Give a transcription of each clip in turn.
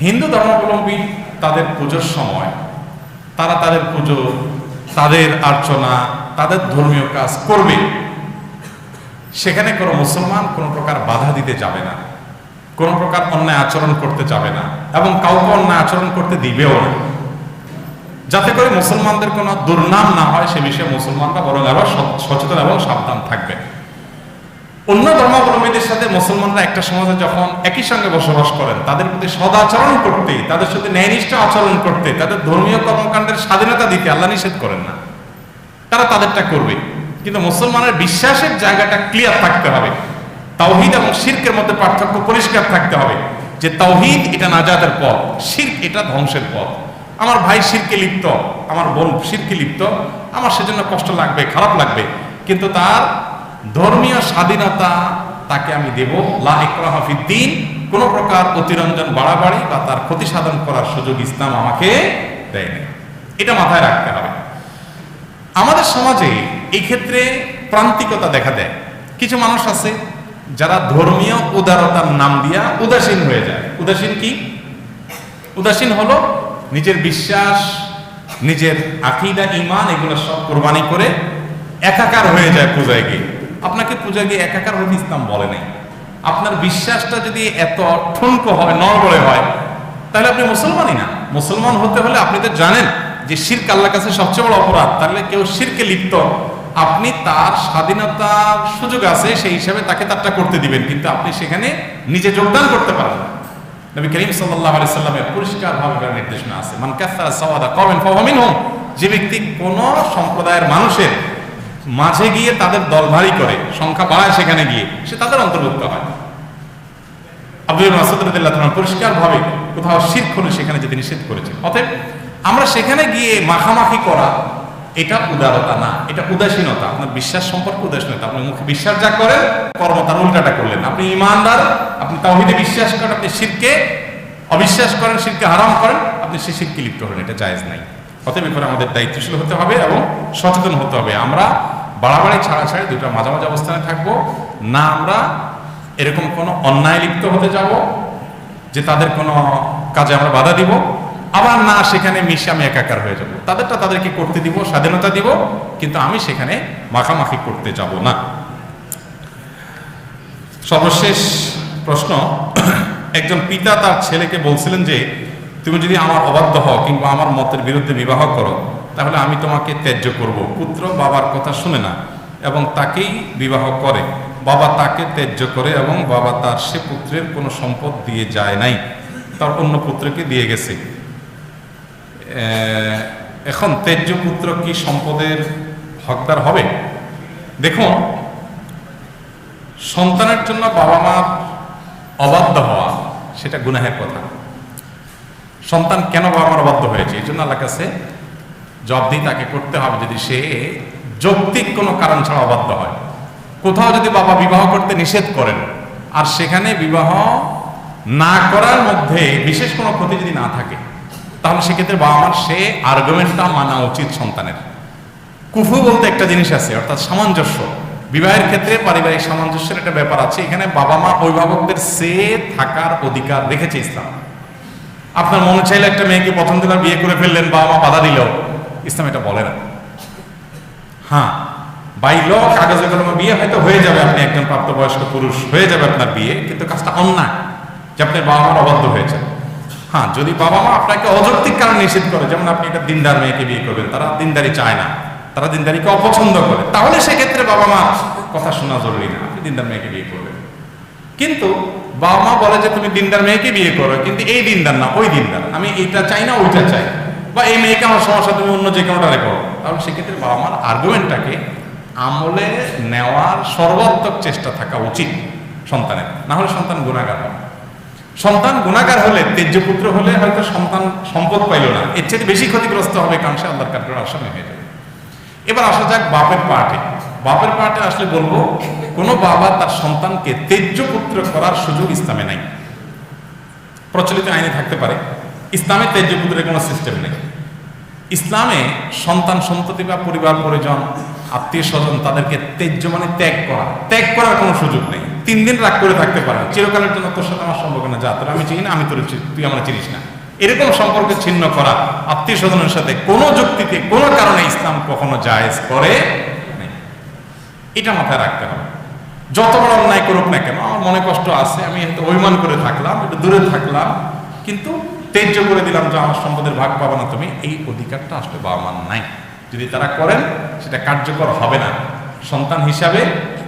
হিন্দু ধর্মাবলম্বী তাদের পুজোর সময় তারা তাদের পুজো, তাদের অর্চনা, তাদের ধর্মীয় কাজ করবে, সেখানে কোনো মুসলমান কোনো প্রকার বাধা দিতে যাবে না, কোনো প্রকার অন্যায় আচরণ করতে যাবে না, এবং কাউকে অন্যায় আচরণ করতে দিবেও না, যাতে করে মুসলমানদের কোনো দুর্নাম না হয় সে বিষয়ে মুসলমানরা বরং আরো সচেতন এবং সাবধান থাকবে। অন্য ধর্মাবলম্বীদের সাথে মুসলমানরা একটা সমাজে যখন একই সঙ্গে বসবাস করেন, তাদের প্রতি সদাচরণ করতে, তাদের সাথে ন্যায়নিষ্ঠ আচরণ করতে, তাদের ধর্মীয় কর্মকাণ্ডের স্বাধীনতা দিতে আল্লাহ নিষেধ করেন না, তারা তাদেরটা করবে। কিন্তু মুসলমানের বিশ্বাসের জায়গাটা ক্লিয়ার থাকতে হবে, তাওহীদ এবং শিরকের মধ্যে পার্থক্য পরিষ্কার থাকতে হবে, যে তাওহীদ এটা নাজাতের পথ, শিরক এটা ধ্বংসের পথ। আমার ভাই শিরকে লিপ্ত, আমার বোন শিরকে লিপ্ত, আমার সেজন্য কষ্ট লাগবে, খারাপ লাগবে, কিন্তু তার ধর্মীয় স্বাধীনতা তাকে আমি দেব, লা ইকরাহা ফিদ্দীন, কোনো প্রকার অতিরঞ্জন বাড়াবাড়ি বা তার ক্ষতি সাধন করার সুযোগ ইসলাম আমাকে দেয়নি। এটা মাথায় রাখতে হবে। আমাদের সমাজে এই ক্ষেত্রে প্রান্তিকতা দেখা দেয়। কিছু মানুষ আছে যারা ধর্মীয় উদারতার নাম দিয়া উদাসীন হয়ে যায়। উদাসীন কি? উদাসীন হলো নিজের বিশ্বাস, নিজের আকীদা, ঈমান এগুলো সব কুরবানি করে একাকার হয়ে যায় পূজায় গিয়ে। আপনাকে পূজা গিয়ে একাকার হতে ইসলাম বলে নাই। আপনার বিশ্বাসটা যদি এত ঠুনকো হয়, নড়বড়ে হয়, তাহলে আপনি মুসলমানই না। মুসলমান হতে হলে আপনি তো জানেন যে শিরক আল্লাহর কাছে সবচেয়ে বড় অপরাধ। তাহলে কেউ শিরকে লিপ্ত, আপনি তার স্বাধীনতার সুযোগ আছে সেই হিসাবে তাকে তারটা করতে দিবেন, কিন্তু আপনি সেখানে নিজে যোগদান করতে পারেন না। নবী করিম সাল্লাল্লাহু আলাইহি সাল্লামের পরিষ্কারভাবে নির্দেশনা আছে, মান কাসারা সাওয়াদা কওমিন ফাহুয়া মিনহুম, যে ব্যক্তি কোন সম্প্রদায়ের মানুষের মাঝে গিয়ে তাদের দল ভারী করে, সংখ্যা বাড়ায়, সেখানে গিয়ে সে তাদের অন্তর্ভুক্ত হয়। আব্দুল্লাহ মাসউদ রাদিয়াল্লাহু তাআলা পরিষ্কারভাবে কোথাও শিরক হলে সেখানে যেতে নিষেধ করেছেন। অতএব আমরা সেখানে গিয়ে মাখামাখি করা এটা উদারতা না, এটা উদাসীনতা। আপনার বিশ্বাস সম্পর্কে উদাসীনতা। আপনি মুখে বিশ্বাস যা করেন, কর্ম তার উল্টাটা করলেন। আপনি ঈমানদার, আপনি তাওহীদে বিশ্বাস করেন, আপনি শিরকে অবিশ্বাস করেন, শিরকে হারাম করেন, আপনি সেই শিরকে লিপ্ত হলেন, এটা জায়েজ নাই। অতএব এরপরে আমাদের দায়িত্বশীল হতে হবে এবং সচেতন হতে হবে। আমরা বাড়াবাড়ি ছাড়াছাড়ি দুটো মাঝামাঝি অবস্থানে থাকবো না। আমরা এরকম কোনো অন্যায় লিপ্ত হতে যাব যে তাদের কোনো কাজে আমরা বাধা দিব, আবার না সেখানে মিশে আমি একাকার হয়ে যাব। তাদেরটা তাদেরকে করতে দিব, স্বাধীনতা দিব, কিন্তু আমি সেখানে মাখামাখি করতে যাব না। সর্বশেষ প্রশ্ন, একজন পিতা তার ছেলেকে বলছিলেন যে তুমি যদি আমার অবাধ্য হও কিংবা আমার মতের বিরুদ্ধে বিবাহ করো তাহলে আমি তোমাকে ত্যায্য করব। পুত্র বাবার কথা শুনে না এবং তাকেই বিবাহ করে। বাবা তাকে ত্যায্য করে এবং বাবা তার সে পুত্রের কোনো সম্পদ দিয়ে যায় নাই, তার অন্য পুত্রকে দিয়ে গেছে। এখন ত্যায্য পুত্র কি সম্পদের হকদার হবে? দেখুন, সন্তানের জন্য বাবা মার অবাধ্য হওয়া সেটা গুনাহের কথা। সন্তান কেন বাবা মার অবাধ্য হয়েছে এই জন্য আল্লাহর কাছে জবাবদিহি তাকে করতে হবে যদি সে যৌক্তিক কোনো কারণ ছাড়া অবাধ্য হয়। কোথাও যদি বাবা বিবাহ করতে নিষেধ করেন আর সেখানে বিবাহ না করার মধ্যে বিশেষ কোনো ক্ষতি যদি না থাকে, তাহলে সেক্ষেত্রে বাবা মার সে আর্গুমেন্টটা মানা উচিত সন্তানের। কুফু বলতে একটা জিনিস আছে, অর্থাৎ সামঞ্জস্য। বিবাহের ক্ষেত্রে পারিবারিক সামঞ্জস্যের একটা ব্যাপার আছে। এখানে বাবা মা অভিভাবকদের সে থাকার অধিকার রেখেছে ইসলাম। আপনার মনে চাইলে একটা মেয়েকে প্রথম দিন বিয়ে করে ফেললেন, বাবা মা বাধা দিল, ইসলাম এটা বলে না। হ্যাঁ, বাইল কাগজে কলমে বিয়ে হয়তো হয়ে যাবে, আপনি একজন প্রাপ্তবয়স্ক পুরুষ হয়ে যাবে আপনার বিয়ে, কিন্তু কাজটা অন্যায় যে আপনার বাবা মার অবাধ্য হয়েছে। হ্যাঁ, যদি বাবা মা আপনাকে অযৌক্তিক কারণ নিষেধ করে, যেমন আপনি একটা দিনদার মেয়েকে বিয়ে করবেন, তারা দিনদারি চায় না, তারা দিনদারিকে অপছন্দ করে, তাহলে সেক্ষেত্রে বাবা মা কথা শোনা জরুরি না, আপনি দিনদার মেয়েকে বিয়ে করবেন। কিন্তু বাবা মা বলে যে তুমি দিনদার মেয়েকে বিয়ে করো, কিন্তু এই দিনদার না ওই দিনদার, আমি এইটা চাই না ওইটা চাই, বা এই মেয়েকে আমার সমস্যা, তুমি অন্য যে কোনোটা রেখো, তাহলে সেক্ষেত্রে বাবা মার আর্গুমেন্টটাকে আমলে নেওয়ার সর্বাত্মক চেষ্টা থাকা উচিত সন্তানের, না হলে সন্তান গুনাহগার হবে। সন্তান গুনাহগার হলে, ত্যায্য পুত্র হলে হয়তো সন্তান সম্পদ পাইল না, এর চেয়ে বেশি ক্ষতিগ্রস্ত হবে, কারণ সে আল্লাহর কাঠগড়ার আসামি হয়ে যাবে। এবার আসা যাক বাপের পার্টে। বাপের পার্টে আসলে বলবো, কোনো বাবা তার সন্তানকে ত্যায্য পুত্র করার সুযোগ ইসলামে নাই। প্রচলিত আইনে থাকতে পারে, ইসলামে ত্যায্য পুত্রের কোনো সিস্টেম নেই। ইসলামে সন্তান সন্ততি বা পরিবার পরিজন আত্মীয় স্বজন তাদেরকে ত্যায্য মানে ত্যাগ করার কোনো সুযোগ নেই। 3 দিন রাগ করে থাকতে পারেন, চিরকালের জন্য তোর সাথে আমার সম্পর্ক না, যা তোর আমি চিনি না, আমি তোর তুই আমার চিনিস না, এরকম সম্পর্ক ছিন্ন করা আত্মীয় স্বজনের সাথে কোনো যুক্তিতে কোনো কারণে ইসলাম কখনো জায়েজ করে নাই। এটা মাথায় রাখতে হবে। যত বড় অন্যায় করুক না কেন, আমার মনে কষ্ট আছে, আমি একটু অভিমান করে থাকলাম, একটু দূরে থাকলাম, কিন্তু ত্যায্য করে দিলাম যে আমার সম্পদের ভাগ পাবে না তুমি, এই অধিকারটা আসলে বাবা মার নাই। যদি তারা করেন সেটা কার্যকর হবে না। সন্তান হিসাবে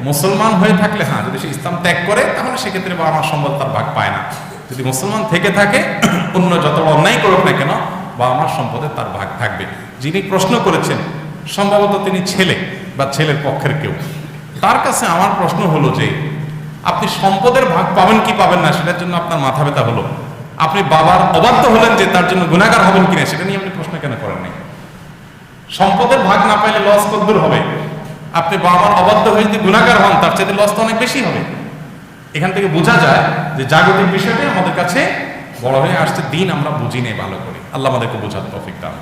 মুসলমান হয়ে থাকলে হ্যাঁ, যদি সে ইসলাম ত্যাগ করে তাহলে সেক্ষেত্রে বাবা মার সম্পদ তার ভাগ পায় না। যদি মুসলমান থেকে থাকে, অন্য যত অন্যায় করুক না কেন, বাবা মার সম্পদে তার ভাগ থাকবে। যিনি প্রশ্ন করেছেন সম্ভবত তিনি ছেলে বা ছেলের পক্ষের কেউ। তার কাছে আমার প্রশ্ন হলো যে আপনি সম্পদের ভাগ পাবেন কি পাবেন না সেটার জন্য আপনার মাথা ব্যথা হলো, আপনি বাবার অবাধ্য হলেন যে তার জন্য গুনাহগার হবেন কিনা সেটা নিয়ে আপনি প্রশ্ন কেন করেন নাই? সম্পদের ভাগ না পাইলে লস কতদূর হবে? আপনি বাবার অবাধ্য হয়ে যদি গুনাহগার হন তার চাইতে লস তো অনেক বেশি হবে। এখান থেকে বোঝা যায় যে জাগতিক বিষয়টা আমাদের কাছে বড় হয়ে আসছে, দিন আমরা বুঝি নেই ভালো করে। আল্লাহ আমাদেরকে বোঝার তৌফিক দান।